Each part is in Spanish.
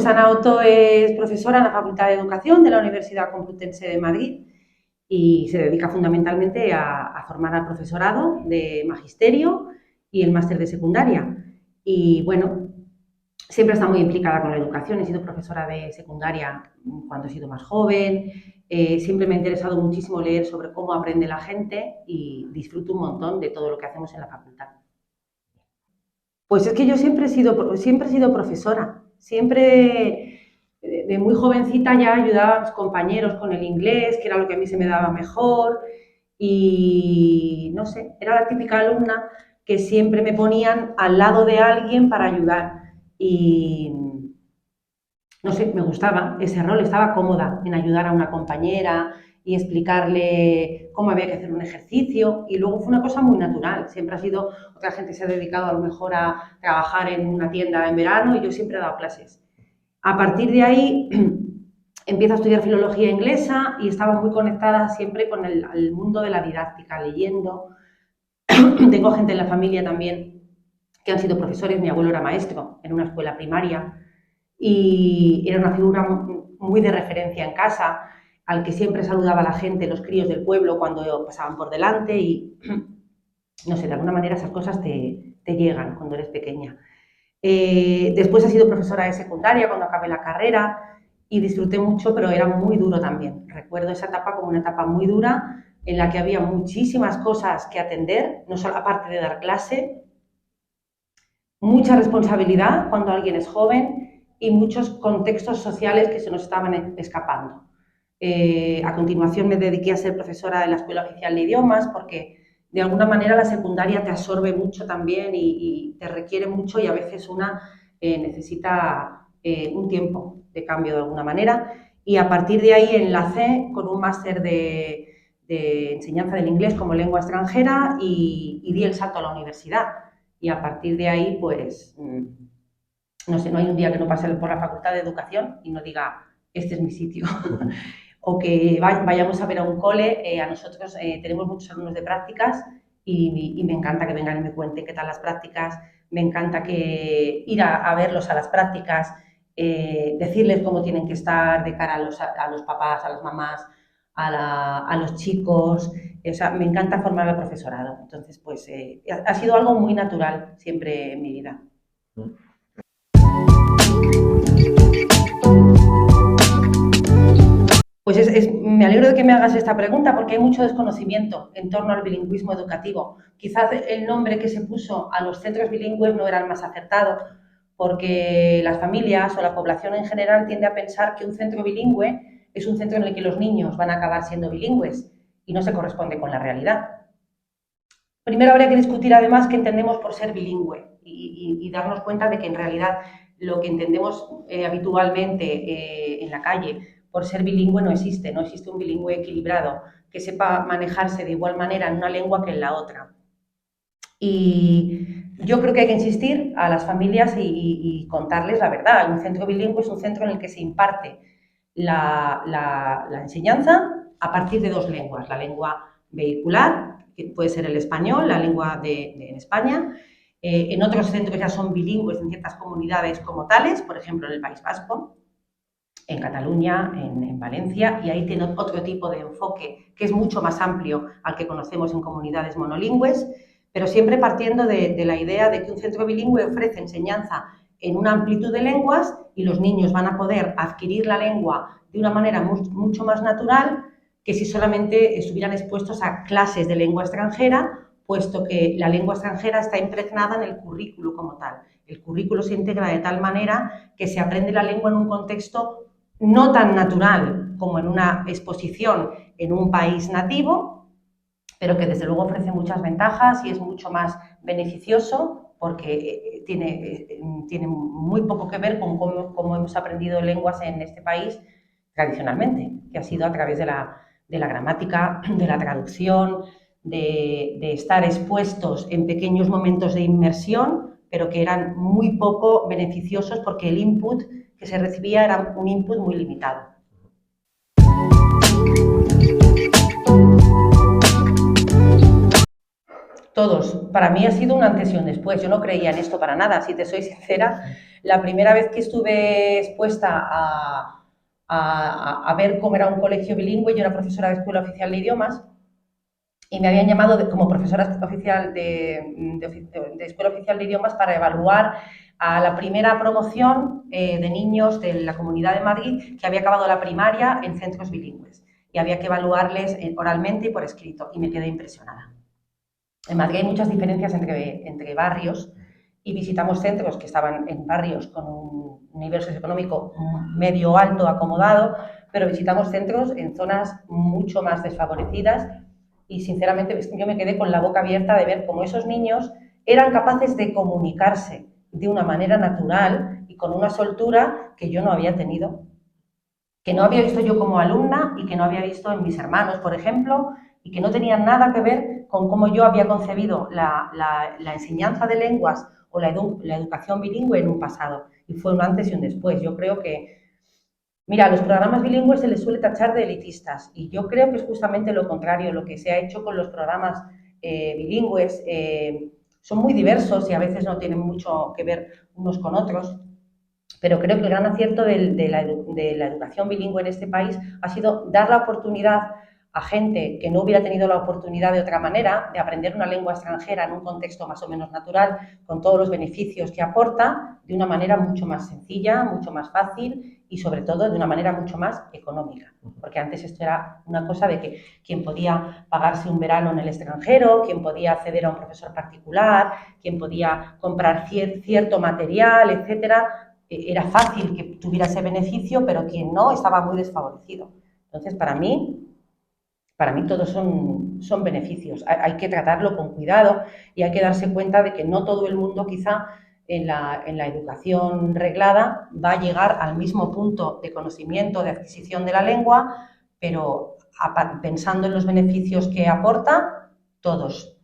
Ana Otto es profesora en la Facultad de Educación de la Universidad Complutense de Madrid y se dedica fundamentalmente a formar al profesorado de magisterio y el máster de secundaria. Y bueno, siempre está muy implicada con la educación. He sido profesora de secundaria cuando he sido más joven. Siempre me ha interesado muchísimo leer sobre cómo aprende la gente y disfruto un montón de todo lo que hacemos en la facultad. Pues es que yo siempre he sido profesora. Siempre, de muy jovencita ya ayudaba a mis compañeros con el inglés, que era lo que a mí se me daba mejor. Y no sé, era la típica alumna que siempre me ponían al lado de alguien para ayudar. Y no sé, me gustaba ese rol, estaba cómoda en ayudar a una compañera y explicarle cómo había que hacer un ejercicio, y luego fue una cosa muy natural. Siempre ha sido, otra gente se ha dedicado a lo mejor a trabajar en una tienda en verano y yo siempre he dado clases. A partir de ahí empiezo a estudiar filología inglesa y estaba muy conectada siempre con el mundo de la didáctica, leyendo. Tengo gente en la familia también que han sido profesores. Mi abuelo era maestro en una escuela primaria y era una figura muy de referencia en casa, al que siempre saludaba a la gente, los críos del pueblo, cuando pasaban por delante. Y no sé, de alguna manera esas cosas te llegan cuando eres pequeña. Después he sido profesora de secundaria cuando acabé la carrera y disfruté mucho, pero era muy duro también. Recuerdo esa etapa como una etapa muy dura en la que había muchísimas cosas que atender, no solo aparte de dar clase, mucha responsabilidad cuando alguien es joven y muchos contextos sociales que se nos estaban escapando. A continuación me dediqué a ser profesora en la Escuela Oficial de Idiomas porque de alguna manera la secundaria te absorbe mucho también y te requiere mucho, y a veces una necesita un tiempo de cambio de alguna manera. Y a partir de ahí enlacé con un máster de enseñanza del inglés como lengua extranjera y di el salto a la universidad. Y a partir de ahí, pues, no sé, no hay un día que no pase por la Facultad de Educación y no diga, este es mi sitio. O que vayamos a ver a un cole. A nosotros tenemos muchos alumnos de prácticas y me encanta que vengan y me cuenten qué tal las prácticas. Me encanta ir a verlos a las prácticas, decirles cómo tienen que estar de cara a los papás, a las mamás, a los chicos. O sea, me encanta formar al profesorado. Entonces, pues ha sido algo muy natural siempre en mi vida. Pues me alegro de que me hagas esta pregunta porque hay mucho desconocimiento en torno al bilingüismo educativo. Quizás el nombre que se puso a los centros bilingües no era el más acertado, porque las familias o la población en general tiende a pensar que un centro bilingüe es un centro en el que los niños van a acabar siendo bilingües, y no se corresponde con la realidad. Primero habría que discutir además qué entendemos por ser bilingüe y darnos cuenta de que en realidad lo que entendemos habitualmente en la calle por ser bilingüe no existe. No existe un bilingüe equilibrado que sepa manejarse de igual manera en una lengua que en la otra. Y yo creo que hay que insistir a las familias y contarles la verdad. Un centro bilingüe es un centro en el que se imparte la enseñanza a partir de dos lenguas: la lengua vehicular, que puede ser el español, la lengua en España. En otros centros ya son bilingües en ciertas comunidades como tales, por ejemplo en el País Vasco, en Cataluña, en Valencia, y ahí tiene otro tipo de enfoque que es mucho más amplio al que conocemos en comunidades monolingües, pero siempre partiendo de la idea de que un centro bilingüe ofrece enseñanza en una amplitud de lenguas y los niños van a poder adquirir la lengua de una manera mucho más natural que si solamente estuvieran expuestos a clases de lengua extranjera, puesto que la lengua extranjera está impregnada en el currículo como tal. El currículo se integra de tal manera que se aprende la lengua en un contexto no tan natural como en una exposición en un país nativo, pero que desde luego ofrece muchas ventajas y es mucho más beneficioso porque tiene muy poco que ver con cómo hemos aprendido lenguas en este país tradicionalmente, que ha sido a través de la gramática, de la traducción, de estar expuestos en pequeños momentos de inmersión, pero que eran muy poco beneficiosos porque el input que se recibía era un input muy limitado. Todos. Para mí ha sido un antes y un después. Yo no creía en esto para nada, si te soy sincera. La primera vez que estuve expuesta a ver cómo era un colegio bilingüe, yo era profesora de Escuela Oficial de Idiomas y me habían llamado como profesora oficial de Escuela Oficial de Idiomas para evaluar a la primera promoción de niños de la Comunidad de Madrid que había acabado la primaria en centros bilingües y había que evaluarles oralmente y por escrito, y me quedé impresionada. En Madrid hay muchas diferencias entre barrios y visitamos centros que estaban en barrios con un nivel socioeconómico medio alto acomodado, pero visitamos centros en zonas mucho más desfavorecidas y sinceramente yo me quedé con la boca abierta de ver cómo esos niños eran capaces de comunicarse de una manera natural y con una soltura que yo no había tenido, que no había visto yo como alumna y que no había visto en mis hermanos, por ejemplo, y que no tenían nada que ver con cómo yo había concebido la enseñanza de lenguas o la educación bilingüe en un pasado. Y fue un antes y un después. Yo creo que, mira, a los programas bilingües se les suele tachar de elitistas y yo creo que es justamente lo contrario. Lo que se ha hecho con los programas bilingües son muy diversos y a veces no tienen mucho que ver unos con otros. Pero creo que el gran acierto de la educación bilingüe en este país ha sido dar la oportunidad a gente que no hubiera tenido la oportunidad de otra manera de aprender una lengua extranjera en un contexto más o menos natural, con todos los beneficios que aporta, de una manera mucho más sencilla, mucho más fácil y sobre todo de una manera mucho más económica. Porque antes esto era una cosa de que quien podía pagarse un verano en el extranjero, quien podía acceder a un profesor particular, quien podía comprar cierto material, etcétera, era fácil que tuviera ese beneficio, pero quien no estaba muy desfavorecido. Entonces, para mí todos son beneficios. Hay que tratarlo con cuidado y hay que darse cuenta de que no todo el mundo quizá en la educación reglada va a llegar al mismo punto de conocimiento, de adquisición de la lengua, pero pensando en los beneficios que aporta, todos.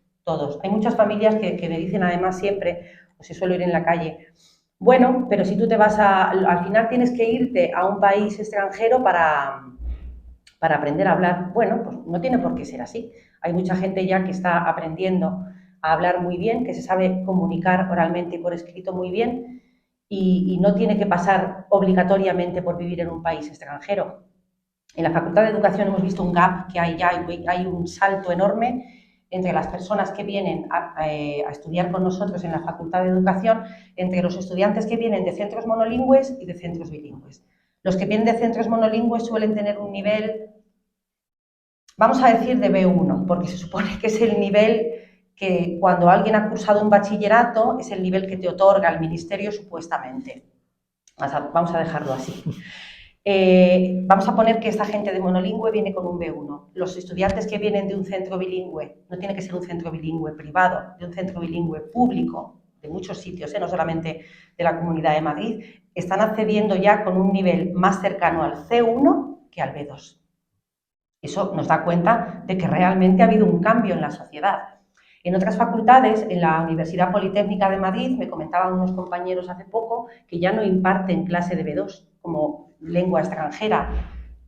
Hay muchas familias que me dicen además siempre, o si suelo ir en la calle, bueno, pero si tú te vas al final tienes que irte a un país extranjero para aprender a hablar. Bueno, pues no tiene por qué ser así. Hay mucha gente ya que está aprendiendo a hablar muy bien, que se sabe comunicar oralmente y por escrito muy bien y no tiene que pasar obligatoriamente por vivir en un país extranjero. En la Facultad de Educación hemos visto un gap que hay un salto enorme entre las personas que vienen a estudiar con nosotros en la Facultad de Educación, entre los estudiantes que vienen de centros monolingües y de centros bilingües. Los que vienen de centros monolingües suelen tener un nivel, vamos a decir, de B1, porque se supone que es el nivel que cuando alguien ha cursado un bachillerato es el nivel que te otorga el ministerio supuestamente. Vamos a dejarlo así. Vamos a poner que esta gente de monolingüe viene con un B1. Los estudiantes que vienen de un centro bilingüe, no tiene que ser un centro bilingüe privado, de un centro bilingüe público, de muchos sitios, no solamente de la Comunidad de Madrid, están accediendo ya con un nivel más cercano al C1 que al B2. Eso nos da cuenta de que realmente ha habido un cambio en la sociedad. En otras facultades, en la Universidad Politécnica de Madrid, me comentaban unos compañeros hace poco que ya no imparten clase de B2 como lengua extranjera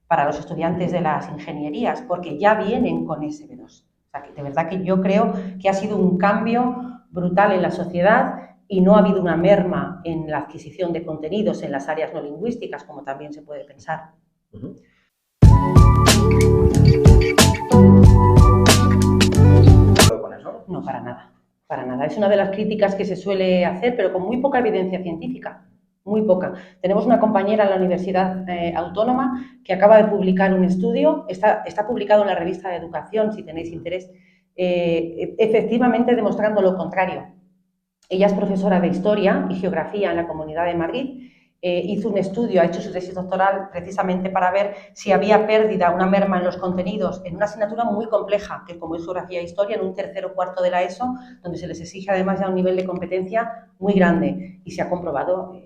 para los estudiantes de las ingenierías, porque ya vienen con ese B2. O sea, que de verdad que yo creo que ha sido un cambio brutal en la sociedad y no ha habido una merma en la adquisición de contenidos en las áreas no lingüísticas, como también se puede pensar. No, para nada, para nada. Es una de las críticas que se suele hacer, pero con muy poca evidencia científica, muy poca. Tenemos una compañera en la Universidad Autónoma que acaba de publicar un estudio, está publicado en la revista de Educación, si tenéis interés, efectivamente demostrando lo contrario. Ella es profesora de Historia y Geografía en la Comunidad de Madrid. Hizo un estudio, ha hecho su tesis doctoral precisamente para ver si había pérdida, una merma en los contenidos, en una asignatura muy compleja, que como es Geografía e Historia, en un tercero o cuarto de la ESO, donde se les exige además ya un nivel de competencia muy grande. Y se ha comprobado,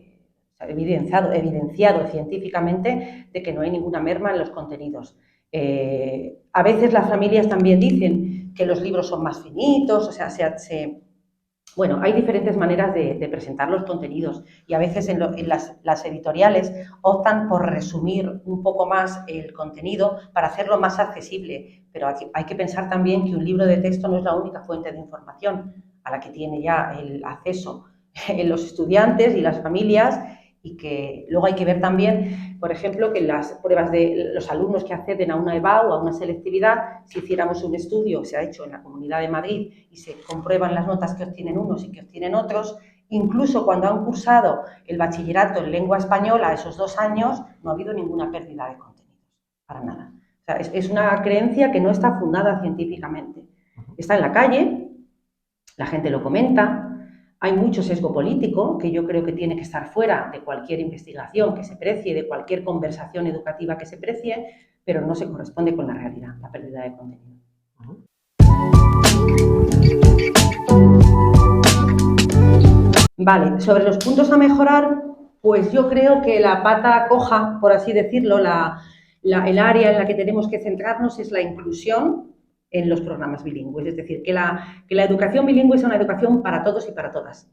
evidenciado científicamente de que no hay ninguna merma en los contenidos. A veces las familias también dicen que los libros son más finitos, o sea, bueno, hay diferentes maneras de presentar los contenidos y a veces en las editoriales optan por resumir un poco más el contenido para hacerlo más accesible, pero hay que pensar también que un libro de texto no es la única fuente de información a la que tiene ya el acceso en los estudiantes y las familias, y que luego hay que ver también, por ejemplo, que las pruebas de los alumnos que acceden a una EBAU o a una selectividad, si hiciéramos un estudio, se ha hecho en la Comunidad de Madrid, y se comprueban las notas que obtienen unos y que obtienen otros, incluso cuando han cursado el bachillerato en lengua española esos 2 años, no ha habido ninguna pérdida de contenidos, para nada. O sea, es una creencia que no está fundada científicamente. Está en la calle, la gente lo comenta. Hay mucho sesgo político que yo creo que tiene que estar fuera de cualquier investigación que se precie, de cualquier conversación educativa que se precie, pero no se corresponde con la realidad, la pérdida de contenido. Vale, sobre los puntos a mejorar, pues yo creo que la pata coja, por así decirlo, el área en la que tenemos que centrarnos es la inclusión en los programas bilingües, es decir, que la educación bilingüe sea una educación para todos y para todas,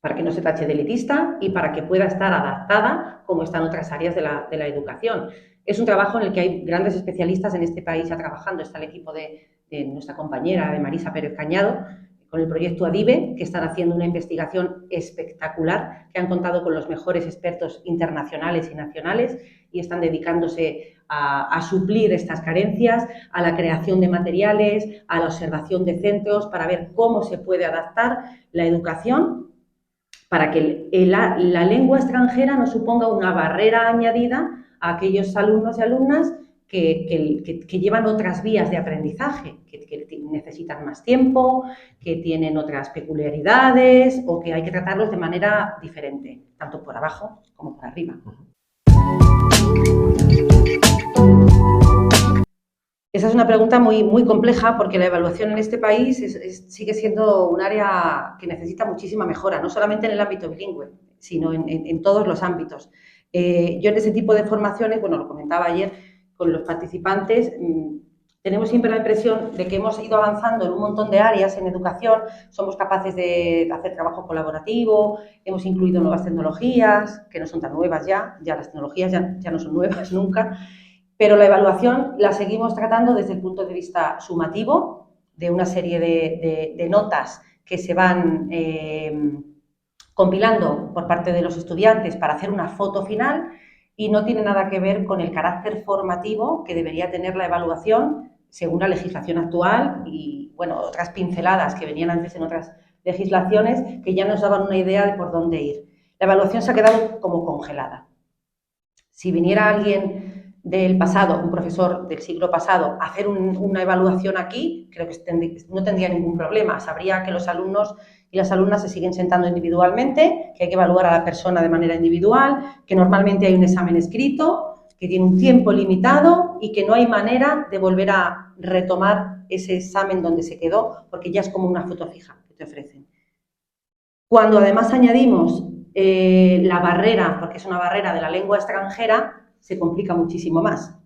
para que no se tache de elitista y para que pueda estar adaptada como están otras áreas de la educación. Es un trabajo en el que hay grandes especialistas en este país ya trabajando. Está el equipo de nuestra compañera, de Marisa Pérez Cañado, con el proyecto ADIVE, que están haciendo una investigación espectacular, que han contado con los mejores expertos internacionales y nacionales y están dedicándose a suplir estas carencias, a la creación de materiales, a la observación de centros, para ver cómo se puede adaptar la educación para que la lengua extranjera no suponga una barrera añadida a aquellos alumnos y alumnas que llevan otras vías de aprendizaje, que necesitan más tiempo, que tienen otras peculiaridades o que hay que tratarlos de manera diferente, tanto por abajo como por arriba. Esa es una pregunta muy, muy compleja porque la evaluación en este país sigue siendo un área que necesita muchísima mejora, no solamente en el ámbito bilingüe, sino en todos los ámbitos. Yo en ese tipo de formaciones, bueno, lo comentaba ayer con los participantes, tenemos siempre la impresión de que hemos ido avanzando en un montón de áreas en educación, somos capaces de hacer trabajo colaborativo, hemos incluido nuevas tecnologías, que no son tan nuevas ya las tecnologías ya no son nuevas nunca, pero la evaluación la seguimos tratando desde el punto de vista sumativo, de una serie de notas que se van compilando por parte de los estudiantes para hacer una foto final y no tiene nada que ver con el carácter formativo que debería tener la evaluación según la legislación actual y, bueno, otras pinceladas que venían antes en otras legislaciones que ya nos daban una idea de por dónde ir. La evaluación se ha quedado como congelada. Si viniera alguien del pasado, un profesor del siglo pasado, a hacer una evaluación aquí, creo que no tendría ningún problema. Sabría que los alumnos y las alumnas se siguen sentando individualmente, que hay que evaluar a la persona de manera individual, que normalmente hay un examen escrito, que tiene un tiempo limitado y que no hay manera de volver a retomar ese examen donde se quedó, porque ya es como una foto fija que te ofrecen. Cuando además añadimos la barrera, porque es una barrera de la lengua extranjera, se complica muchísimo más.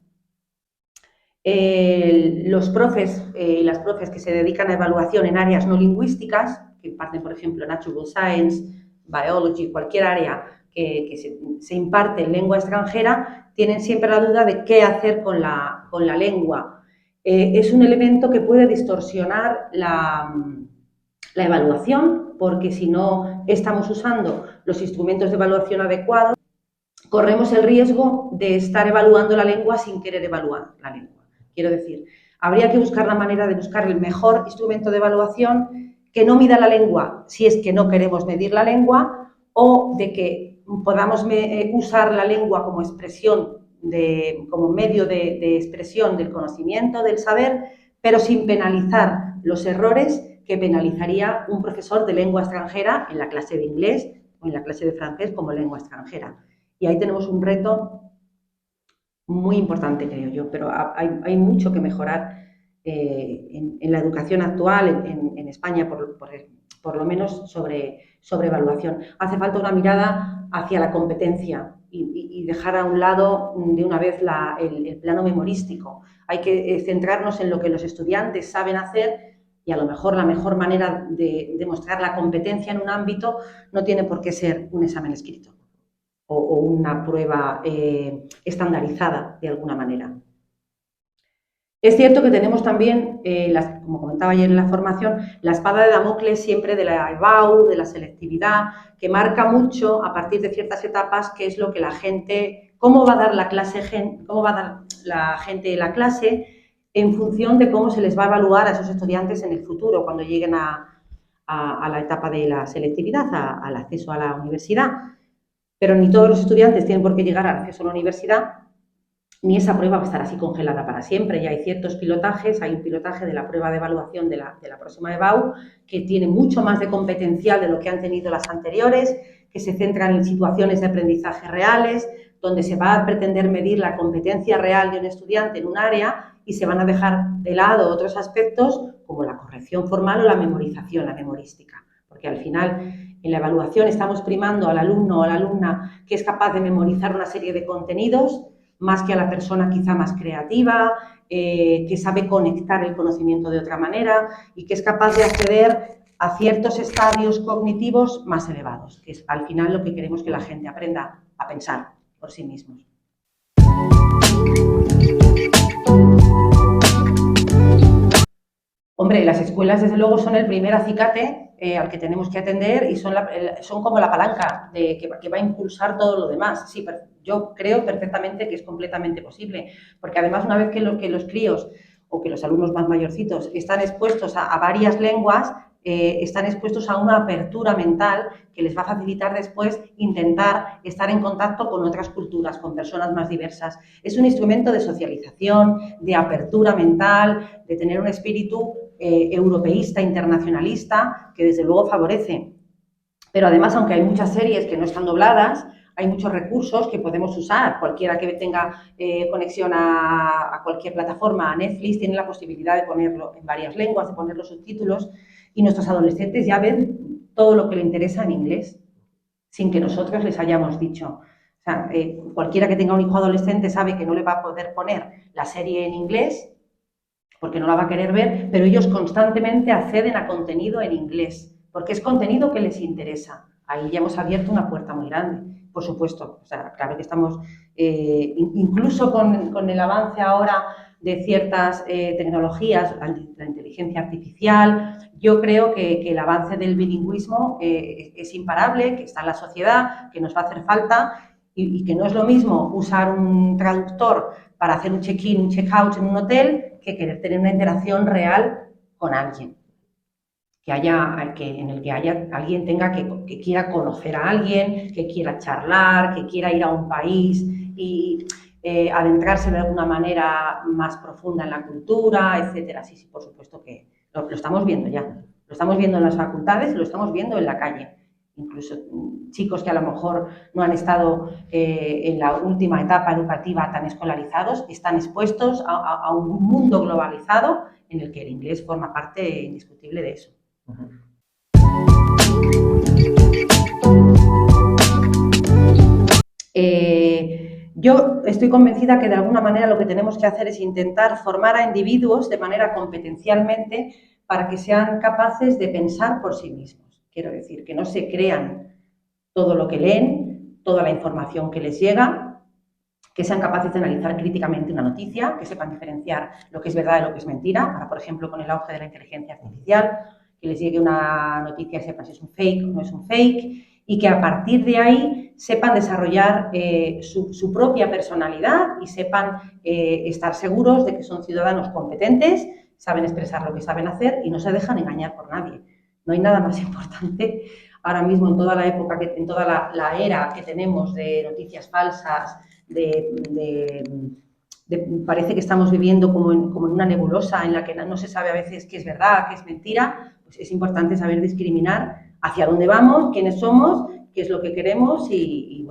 Los profes y las profes que se dedican a evaluación en áreas no lingüísticas, que imparten, por ejemplo, Natural Science, Biology, cualquier área que se imparte en lengua extranjera, tienen siempre la duda de qué hacer con la lengua. Es un elemento que puede distorsionar la evaluación, porque si no estamos usando los instrumentos de evaluación adecuados, corremos el riesgo de estar evaluando la lengua sin querer evaluar la lengua. Quiero decir, habría que buscar la manera de buscar el mejor instrumento de evaluación que no mida la lengua si es que no queremos medir la lengua, o de que podamos usar la lengua como expresión, como medio de expresión del conocimiento, del saber, pero sin penalizar los errores que penalizaría un profesor de lengua extranjera en la clase de inglés o en la clase de francés como lengua extranjera. Y ahí tenemos un reto muy importante, creo yo, pero hay mucho que mejorar en la educación actual, en España, por lo menos sobre evaluación. Hace falta una mirada hacia la competencia y dejar a un lado de una vez el plano memorístico. Hay que centrarnos en lo que los estudiantes saben hacer, y a lo mejor la mejor manera de demostrar la competencia en un ámbito no tiene por qué ser un examen escrito o una prueba estandarizada de alguna manera. Es cierto que tenemos también, como comentaba ayer en la formación, la espada de Damocles siempre de la EBAU, de la selectividad, que marca mucho a partir de ciertas etapas qué es lo que la gente, cómo va a dar la clase, cómo va a dar la gente la clase en función de cómo se les va a evaluar a esos estudiantes en el futuro, cuando lleguen a la etapa de la selectividad, al acceso a la universidad. Pero ni todos los estudiantes tienen por qué llegar al acceso a la universidad, ni esa prueba va a estar así congelada para siempre. Ya hay ciertos pilotajes, hay un pilotaje de la prueba de evaluación de la próxima EBAU que tiene mucho más de competencial de lo que han tenido las anteriores, que se centran en situaciones de aprendizaje reales, donde se va a pretender medir la competencia real de un estudiante en un área y se van a dejar de lado otros aspectos como la corrección formal o la memorización, la memorística. Porque al final en la evaluación estamos primando al alumno o a la alumna que es capaz de memorizar una serie de contenidos, más que a la persona quizá más creativa, que sabe conectar el conocimiento de otra manera y que es capaz de acceder a ciertos estadios cognitivos más elevados, que es al final lo que queremos que la gente aprenda a pensar por sí mismos. Hombre, las escuelas desde luego son el primer acicate al que tenemos que atender y son como la palanca que va a impulsar todo lo demás. Sí, yo creo perfectamente que es completamente posible, porque además una vez que los críos o que los alumnos más mayorcitos están expuestos a varias lenguas, están expuestos a una apertura mental que les va a facilitar después intentar estar en contacto con otras culturas, con personas más diversas. Es un instrumento de socialización, de apertura mental, de tener un espíritu europeísta, internacionalista, que desde luego favorece. Pero además, aunque hay muchas series que no están dobladas, hay muchos recursos que podemos usar. Cualquiera que tenga conexión a cualquier plataforma, a Netflix, tiene la posibilidad de ponerlo en varias lenguas, de poner los subtítulos, y nuestros adolescentes ya ven todo lo que les interesa en inglés, sin que nosotros les hayamos dicho. O sea, cualquiera que tenga un hijo adolescente sabe que no le va a poder poner la serie en inglés porque no la va a querer ver, pero ellos constantemente acceden a contenido en inglés, porque es contenido que les interesa. Ahí ya hemos abierto una puerta muy grande, por supuesto. O sea, claro que estamos, incluso con el avance ahora de ciertas tecnologías, la inteligencia artificial, yo creo que el avance del bilingüismo es imparable, que está en la sociedad, que nos va a hacer falta y que no es lo mismo usar un traductor para hacer un check-in, un check-out en un hotel que querer tener una interacción real con alguien. En el que alguien tenga que quiera conocer a alguien, que quiera charlar, que quiera ir a un país y adentrarse de alguna manera más profunda en la cultura, etcétera. Sí, por supuesto que lo estamos viendo ya. Lo estamos viendo en las facultades y lo estamos viendo en la calle. Incluso chicos que a lo mejor no han estado en la última etapa educativa tan escolarizados, están expuestos a un mundo globalizado en el que el inglés forma parte indiscutible de eso. Yo estoy convencida que de alguna manera lo que tenemos que hacer es intentar formar a individuos de manera competencialmente para que sean capaces de pensar por sí mismos. Quiero decir, que no se crean todo lo que leen, toda la información que les llega, que sean capaces de analizar críticamente una noticia, que sepan diferenciar lo que es verdad de lo que es mentira. Ahora, por ejemplo, con el auge de la inteligencia artificial, que les llegue una noticia y sepan si es un fake o no es un fake, y que a partir de ahí sepan desarrollar su propia personalidad y sepan estar seguros de que son ciudadanos competentes, saben expresar lo que saben hacer y no se dejan engañar por nadie. No hay nada más importante ahora mismo en toda la época, en toda la era que tenemos de noticias falsas, parece que estamos viviendo como en una nebulosa en la que no se sabe a veces qué es verdad, qué es mentira. Pues es importante saber discriminar hacia dónde vamos, quiénes somos, qué es lo que queremos y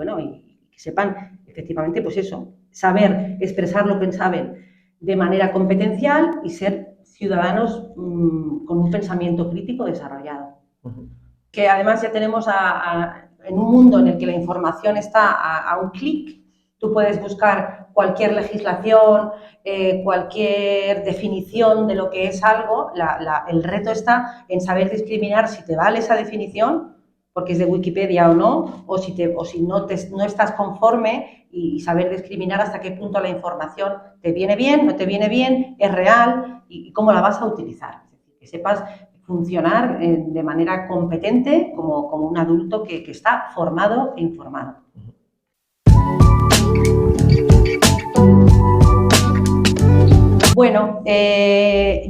que sepan efectivamente, pues eso, saber expresar lo que saben de manera competencial y ser ciudadanos con un pensamiento crítico desarrollado. Que además ya tenemos en un mundo en el que la información está a un clic. Tú puedes buscar cualquier legislación, cualquier definición de lo que es algo. El reto está en saber discriminar si te vale esa definición, porque es de Wikipedia o no, o si no estás conforme y saber discriminar hasta qué punto la información te viene bien, no te viene bien, es real y cómo la vas a utilizar. Es decir, que sepas funcionar de manera competente como un adulto que está formado e informado. Bueno,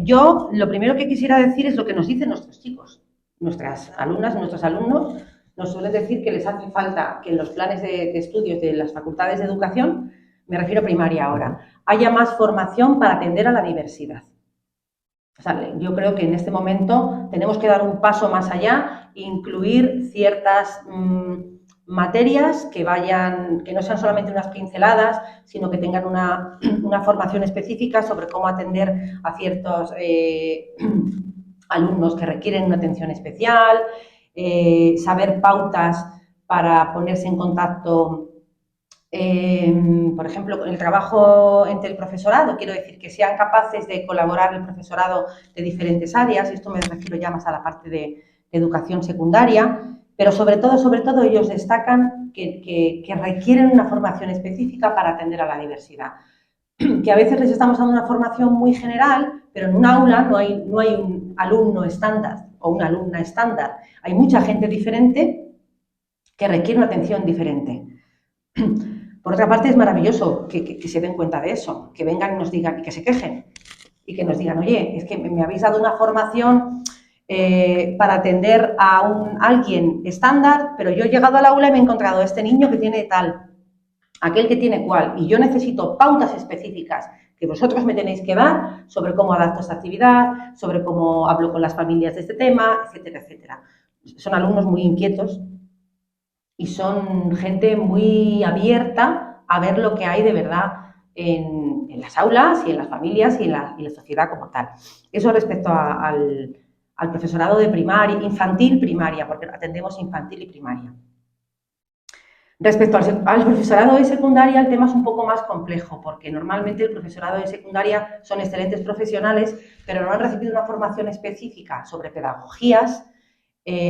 yo lo primero que quisiera decir es lo que nos dicen nuestros chicos. Nuestras alumnas, nuestros alumnos nos suelen decir que les hace falta que en los planes de estudios de las facultades de educación, me refiero a primaria ahora, haya más formación para atender a la diversidad. O sea, yo creo que en este momento tenemos que dar un paso más allá e incluir ciertas materias que no sean solamente unas pinceladas, sino que tengan una formación específica sobre cómo atender a ciertos alumnos que requieren una atención especial, saber pautas para ponerse en contacto. Por ejemplo, el trabajo entre el profesorado, quiero decir, que sean capaces de colaborar el profesorado de diferentes áreas, esto me refiero ya más a la parte de educación secundaria, pero sobre todo ellos destacan que requieren una formación específica para atender a la diversidad. Que a veces les estamos dando una formación muy general, pero en un aula no hay un alumno estándar o una alumna estándar, hay mucha gente diferente que requiere una atención diferente. Por otra parte, es maravilloso que se den cuenta de eso, que vengan y nos digan, y que se quejen, y que nos digan, oye, es que me habéis dado una formación para atender a alguien estándar, pero yo he llegado al aula y me he encontrado a este niño que tiene tal, aquel que tiene cual, y yo necesito pautas específicas que vosotros me tenéis que dar sobre cómo adapto esta actividad, sobre cómo hablo con las familias de este tema, etcétera, etcétera. Son alumnos muy inquietos y son gente muy abierta a ver lo que hay de verdad en las aulas y en las familias y en la sociedad como tal. Eso respecto al profesorado de primaria, infantil, primaria, porque atendemos infantil y primaria. Respecto al profesorado de secundaria, el tema es un poco más complejo, porque normalmente el profesorado de secundaria son excelentes profesionales, pero no han recibido una formación específica sobre pedagogías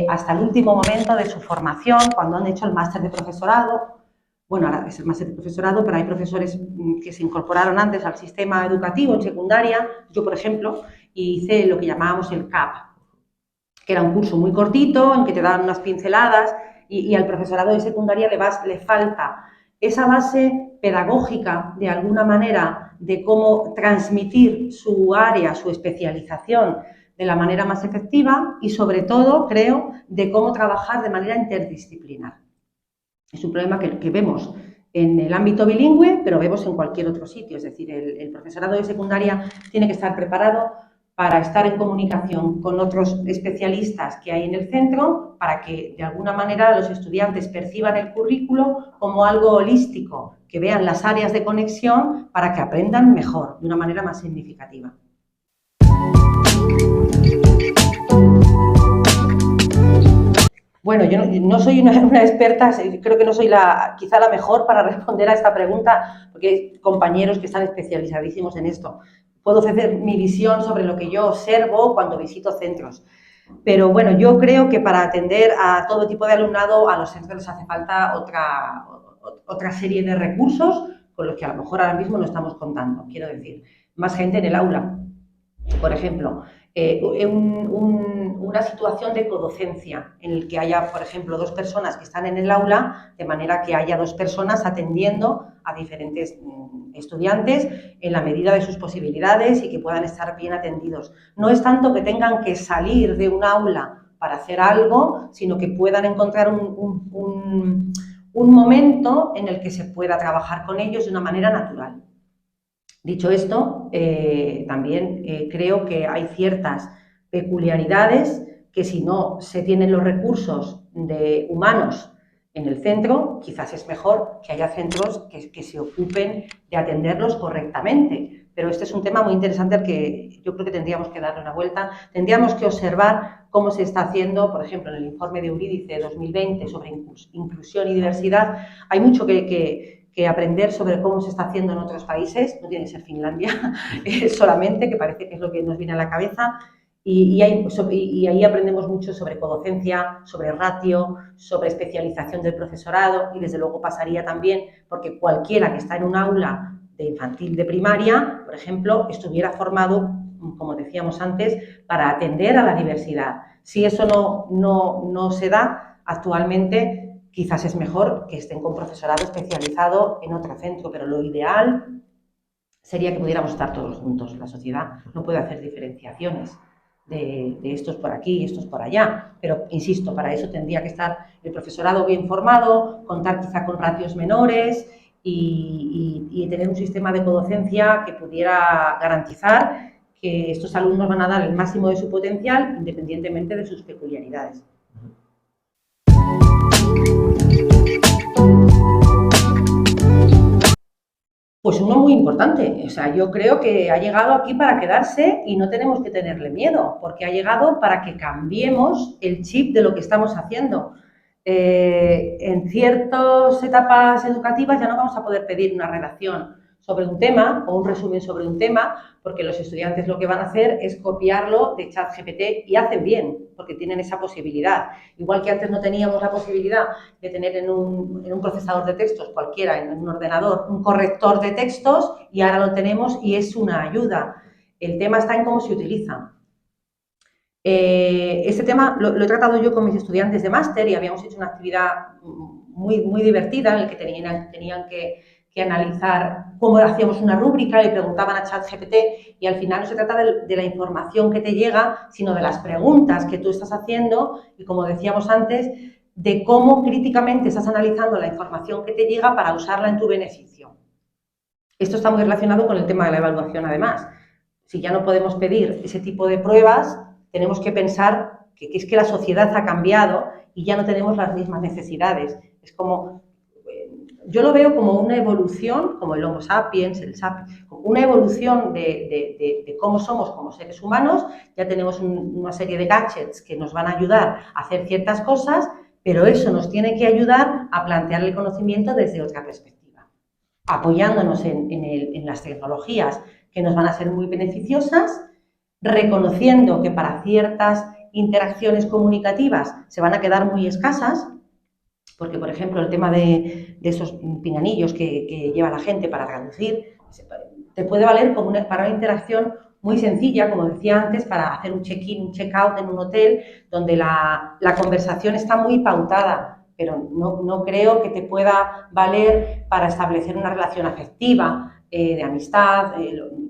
hasta el último momento de su formación, cuando han hecho el máster de profesorado. Bueno, ahora es el máster de profesorado, pero hay profesores que se incorporaron antes al sistema educativo en secundaria. Yo, por ejemplo, hice lo que llamábamos el CAP, que era un curso muy cortito, en que te daban unas pinceladas, y al profesorado de secundaria le falta esa base pedagógica, de alguna manera, de cómo transmitir su área, su especialización, de la manera más efectiva y, sobre todo, creo, de cómo trabajar de manera interdisciplinar. Es un problema que vemos en el ámbito bilingüe, pero vemos en cualquier otro sitio. Es decir, el profesorado de secundaria tiene que estar preparado para estar en comunicación con otros especialistas que hay en el centro, para que, de alguna manera, los estudiantes perciban el currículo como algo holístico, que vean las áreas de conexión para que aprendan mejor, de una manera más significativa. Bueno, yo no soy una experta, creo que no soy quizá la mejor para responder a esta pregunta, porque hay compañeros que están especializadísimos en esto. Puedo ofrecer mi visión sobre lo que yo observo cuando visito centros. Pero bueno, yo creo que para atender a todo tipo de alumnado, a los centros les hace falta otra serie de recursos con los que a lo mejor ahora mismo no estamos contando. Quiero decir, más gente en el aula, por ejemplo. Una situación de codocencia en el que haya, por ejemplo, dos personas que están en el aula, de manera que haya dos personas atendiendo a diferentes estudiantes en la medida de sus posibilidades y que puedan estar bien atendidos. No es tanto que tengan que salir de un aula para hacer algo, sino que puedan encontrar un momento en el que se pueda trabajar con ellos de una manera natural. Dicho esto, también creo que hay ciertas peculiaridades que, si no se tienen los recursos humanos en el centro, quizás es mejor que haya centros que se ocupen de atenderlos correctamente. Pero este es un tema muy interesante al que yo creo que tendríamos que darle una vuelta. Tendríamos que observar cómo se está haciendo, por ejemplo, en el informe de Eurídice de 2020 sobre inclusión y diversidad. Hay mucho que aprender sobre cómo se está haciendo en otros países, no tiene que ser Finlandia solamente, que parece que es lo que nos viene a la cabeza, y ahí aprendemos mucho sobre codocencia, sobre ratio, sobre especialización del profesorado y desde luego pasaría también porque cualquiera que está en un aula de infantil de primaria, por ejemplo, estuviera formado, como decíamos antes, para atender a la diversidad. Si eso no se da actualmente, quizás es mejor que estén con profesorado especializado en otro centro, pero lo ideal sería que pudiéramos estar todos juntos. La sociedad no puede hacer diferenciaciones de estos por aquí y estos por allá, pero insisto, para eso tendría que estar el profesorado bien formado, contar quizá con ratios menores y tener un sistema de codocencia que pudiera garantizar que estos alumnos van a dar el máximo de su potencial independientemente de sus peculiaridades. Pues uno muy importante, o sea, yo creo que ha llegado aquí para quedarse y no tenemos que tenerle miedo, porque ha llegado para que cambiemos el chip de lo que estamos haciendo. En ciertas etapas educativas ya no vamos a poder pedir una redacción sobre un tema o un resumen sobre un tema, porque los estudiantes lo que van a hacer es copiarlo de ChatGPT y hacen bien, porque tienen esa posibilidad. Igual que antes no teníamos la posibilidad de tener en un procesador de textos cualquiera, en un ordenador, un corrector de textos y ahora lo tenemos y es una ayuda. El tema está en cómo se utiliza. Este tema lo he tratado yo con mis estudiantes de máster y habíamos hecho una actividad muy divertida en la que tenían que analizar cómo hacíamos una rúbrica, le preguntaban a ChatGPT y al final no se trata de la información que te llega, sino de las preguntas que tú estás haciendo y, como decíamos antes, de cómo críticamente estás analizando la información que te llega para usarla en tu beneficio. Esto está muy relacionado con el tema de la evaluación, además. Si ya no podemos pedir ese tipo de pruebas, tenemos que pensar que es que la sociedad ha cambiado y ya no tenemos las mismas necesidades. Es como, yo lo veo como una evolución, como el Homo sapiens, el sapiens, una evolución de cómo somos como seres humanos. Ya tenemos una serie de gadgets que nos van a ayudar a hacer ciertas cosas, pero eso nos tiene que ayudar a plantear el conocimiento desde otra perspectiva, apoyándonos en las tecnologías que nos van a ser muy beneficiosas, reconociendo que para ciertas interacciones comunicativas se van a quedar muy escasas, porque, por ejemplo, el tema de esos pinganillos que lleva la gente para traducir, te puede valer como para una interacción muy sencilla, como decía antes, para hacer un check-in, un check-out en un hotel, donde la conversación está muy pautada, pero no creo que te pueda valer para establecer una relación afectiva, de amistad,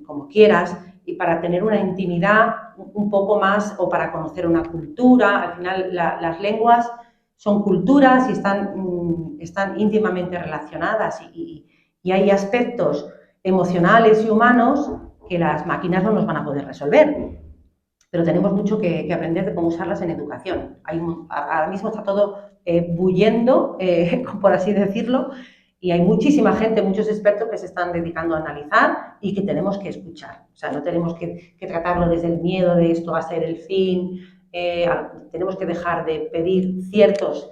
como quieras, y para tener una intimidad un poco más, o para conocer una cultura. Al final, las lenguas son culturas y están íntimamente relacionadas y hay aspectos emocionales y humanos que las máquinas no nos van a poder resolver. Pero tenemos mucho que aprender de cómo usarlas en educación. Ahora mismo está todo bullendo, por así decirlo, y hay muchísima gente, muchos expertos que se están dedicando a analizar y que tenemos que escuchar. O sea, no tenemos que tratarlo desde el miedo de esto va a ser el fin. Tenemos que dejar de pedir ciertas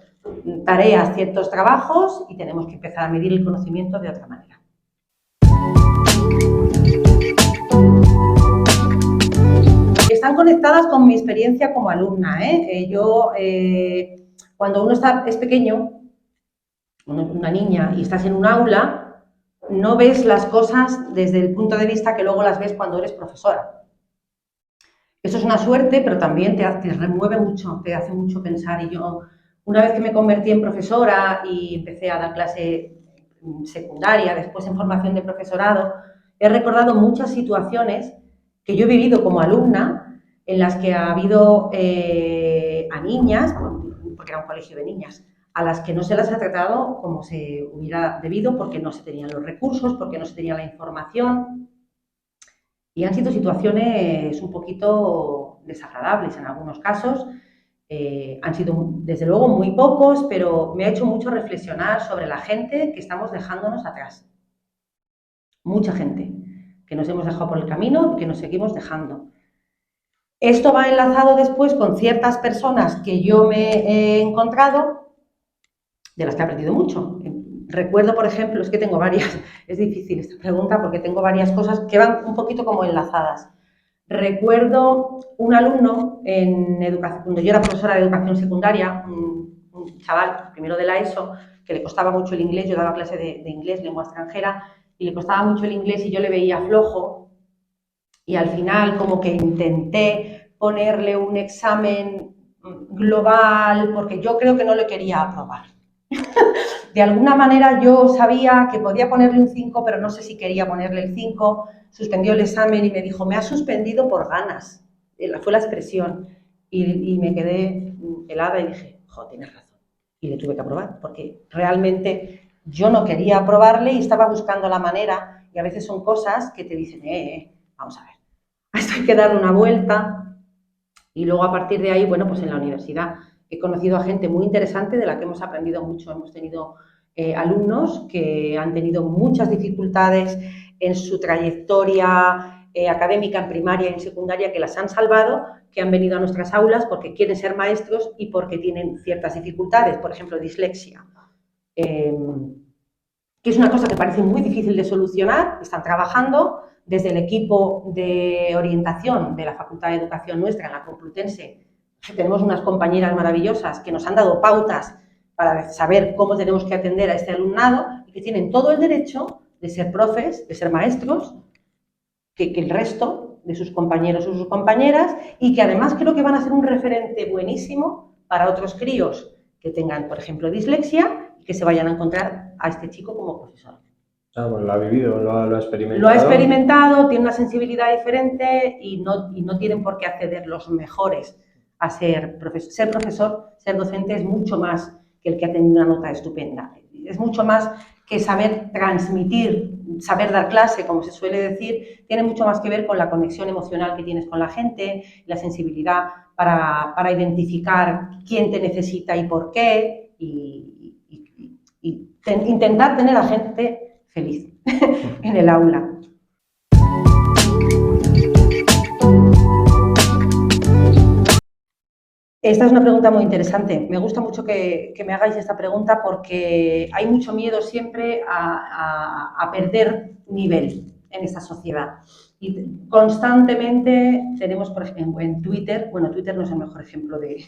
tareas, ciertos trabajos y tenemos que empezar a medir el conocimiento de otra manera. Están conectadas con mi experiencia como alumna. Cuando uno es pequeño, una niña, y estás en un aula, no ves las cosas desde el punto de vista que luego las ves cuando eres profesora. Eso es una suerte, pero también te remueve mucho, te hace mucho pensar. Y yo, una vez que me convertí en profesora y empecé a dar clase secundaria, después en formación de profesorado, he recordado muchas situaciones que yo he vivido como alumna, en las que ha habido a niñas, porque era un colegio de niñas, a las que no se las ha tratado como se hubiera debido, porque no se tenían los recursos, porque no se tenía la información. Y han sido situaciones un poquito desagradables en algunos casos. Han sido, desde luego, muy pocos, pero me ha hecho mucho reflexionar sobre la gente que estamos dejándonos atrás. Mucha gente que nos hemos dejado por el camino y que nos seguimos dejando. Esto va enlazado después con ciertas personas que yo me he encontrado, de las que he aprendido mucho. Recuerdo, por ejemplo, es que tengo varias, es difícil esta pregunta porque tengo varias cosas que van un poquito como enlazadas. Recuerdo un alumno en educación, cuando yo era profesora de educación secundaria, un chaval primero de la ESO, que le costaba mucho el inglés, yo daba clase de inglés, lengua extranjera, y le costaba mucho el inglés y yo le veía flojo, y al final como que intenté ponerle un examen global, porque yo creo que no le quería aprobar. De alguna manera yo sabía que podía ponerle un 5, pero no sé si quería ponerle el 5. Suspendió el examen y me dijo, me has suspendido por ganas. Fue la expresión. Y me quedé helada y dije, jo, tienes razón. Y le tuve que aprobar, porque realmente yo no quería aprobarle y estaba buscando la manera, y a veces son cosas que te dicen, vamos a ver, esto hay que darle una vuelta. Y luego a partir de ahí, bueno, pues en la universidad he conocido a gente muy interesante de la que hemos aprendido mucho. Hemos tenido alumnos que han tenido muchas dificultades en su trayectoria académica en primaria y en secundaria, que las han salvado, que han venido a nuestras aulas porque quieren ser maestros y porque tienen ciertas dificultades, por ejemplo, dislexia. Que es una cosa que parece muy difícil de solucionar, están trabajando desde el equipo de orientación de la Facultad de Educación nuestra, en la Complutense. Tenemos unas compañeras maravillosas que nos han dado pautas para saber cómo tenemos que atender a este alumnado y que tienen todo el derecho de ser profes, de ser maestros, que el resto de sus compañeros o sus compañeras, y que además creo que van a ser un referente buenísimo para otros críos que tengan, por ejemplo, dislexia, y que se vayan a encontrar a este chico como profesor. Ah, bueno, lo ha vivido, lo ha experimentado. Lo ha experimentado, tiene una sensibilidad diferente y no tienen por qué acceder los mejores a ser profesor. Ser profesor, ser docente es mucho más que el que ha tenido una nota estupenda. Es mucho más que saber transmitir, saber dar clase, como se suele decir, tiene mucho más que ver con la conexión emocional que tienes con la gente, la sensibilidad para identificar quién te necesita y por qué, intentar tener a gente feliz en el aula. Esta es una pregunta muy interesante. Me gusta mucho que me hagáis esta pregunta porque hay mucho miedo siempre a perder nivel en esta sociedad. Y constantemente tenemos, por ejemplo, en Twitter, bueno, Twitter no es el mejor ejemplo de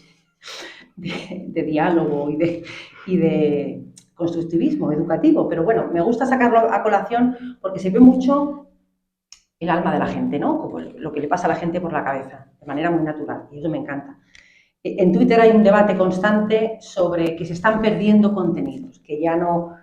diálogo y de constructivismo educativo, pero bueno, me gusta sacarlo a colación porque se ve mucho el alma de la gente, ¿no? Como lo que le pasa a la gente por la cabeza, de manera muy natural, y eso me encanta. En Twitter hay un debate constante sobre que se están perdiendo contenidos, que ya no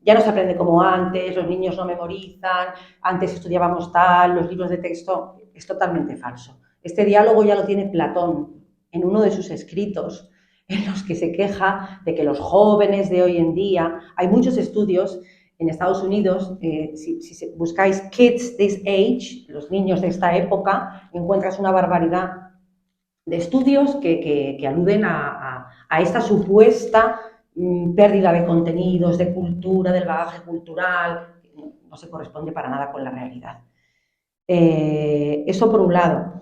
se aprende como antes, los niños no memorizan, antes estudiábamos tal, los libros de texto. Es totalmente falso. Este diálogo ya lo tiene Platón en uno de sus escritos, en los que se queja de que los jóvenes de hoy en día, hay muchos estudios en Estados Unidos, si buscáis kids this age, los niños de esta época, encuentras una barbaridad de estudios que aluden a esta supuesta pérdida de contenidos, de cultura, del bagaje cultural, no se corresponde para nada con la realidad. Eso por un lado.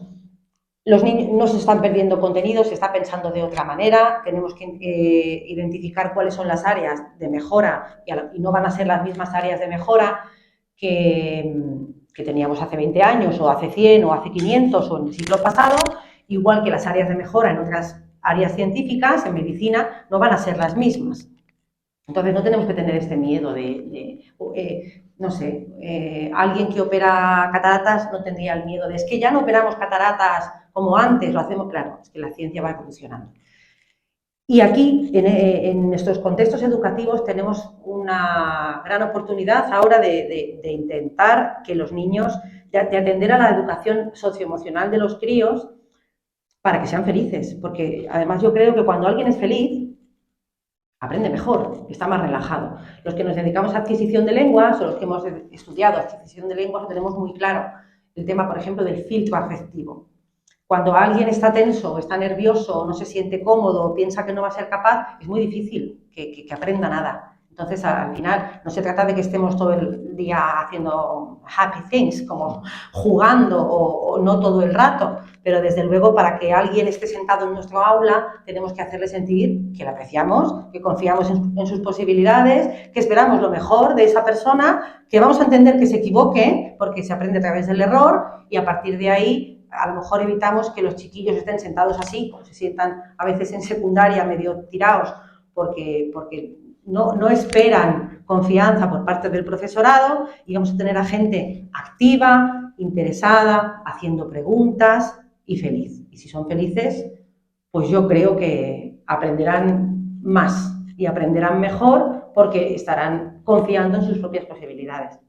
Los niños no se están perdiendo contenidos, se está pensando de otra manera, tenemos que identificar cuáles son las áreas de mejora y no van a ser las mismas áreas de mejora que teníamos hace 20 años o hace 100 o hace 500 o en el siglo pasado, igual que las áreas de mejora en otras áreas científicas, en medicina, no van a ser las mismas. Entonces no tenemos que tener este miedo no sé, alguien que opera cataratas no tendría el miedo de es que ya no operamos cataratas como antes, lo hacemos, claro, es que la ciencia va evolucionando. Y aquí, en nuestros contextos educativos, tenemos una gran oportunidad ahora de intentar que los niños, de atender a la educación socioemocional de los críos para que sean felices, porque además yo creo que cuando alguien es feliz, aprende mejor, está más relajado. Los que nos dedicamos a adquisición de lenguas o los que hemos estudiado adquisición de lenguas lo tenemos muy claro. El tema, por ejemplo, del filtro afectivo. Cuando alguien está tenso, está nervioso, no se siente cómodo, piensa que no va a ser capaz, es muy difícil que aprenda nada. Entonces, al final, no se trata de que estemos todo el día haciendo happy things, como jugando o no todo el rato, pero desde luego para que alguien esté sentado en nuestro aula tenemos que hacerle sentir que le apreciamos, que confiamos en sus posibilidades, que esperamos lo mejor de esa persona, que vamos a entender que se equivoque, porque se aprende a través del error, y a partir de ahí a lo mejor evitamos que los chiquillos estén sentados así, o se sientan a veces en secundaria medio tirados, porque no esperan confianza por parte del profesorado, y vamos a tener a gente activa, interesada, haciendo preguntas y feliz. Y si son felices, pues yo creo que aprenderán más y aprenderán mejor porque estarán confiando en sus propias posibilidades.